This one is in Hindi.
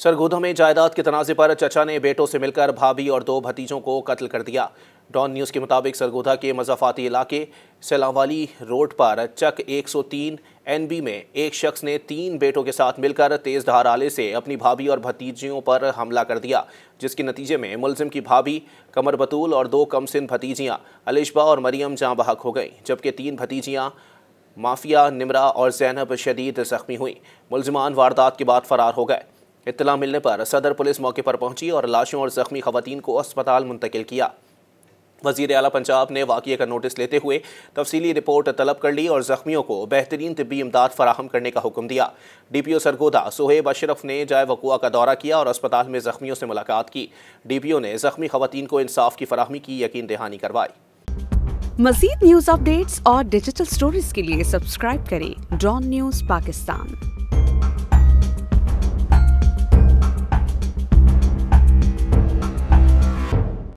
सरगोधा में जायदाद के तनाज़े पर चचा ने बेटों से मिलकर भाभी और 2 भतीजों को कत्ल कर दिया। डॉन न्यूज़ के मुताबिक सरगोधा के मज़ाफ़ाती इलाके सैलावाली रोड पर चक 103 NB में एक शख्स ने 3 बेटों के साथ मिलकर तेज़ धार आले से अपनी भाभी और भतीजियों पर हमला कर दिया, जिसके नतीजे में मुलजिम की भाभी कमर बतूल और 2 कमसिन भतीजियाँ अलिशबा और मरियम जाँ बहक हो गईं, जबकि 3 भतीजियाँ माफिया निमरा और ज़ैनब शदीद ज़ख्मी हुई। मुलजिमान वारदात के बाद फरार हो गए। इत्तला मिलने पर सदर पुलिस मौके पर पहुंची और लाशों और ज़ख्मी ख़वातीन को अस्पताल मुंतकिल किया। वज़ीर आला पंजाब ने वाक़ये का नोटिस लेते हुए तफसीली रिपोर्ट तलब कर ली और ज़ख्मियों को बेहतरीन तिब्बी इमदाद फराहम करने का हुक्म दिया। DPO सरगोधा सोहेब अशरफ ने जाए वक़ुआ का दौरा किया और अस्पताल में ज़ख्मियों से मुलाकात की। DPO ने ज़ख्मी ख़वातीन को इंसाफ की फराहमी की यकीन दहानी करवाई। मज़ीद न्यूज़ अपडेट्स और डिजिटल स्टोरीज के लिए सब्सक्राइब करें डॉन न्यूज़ पाकिस्तान।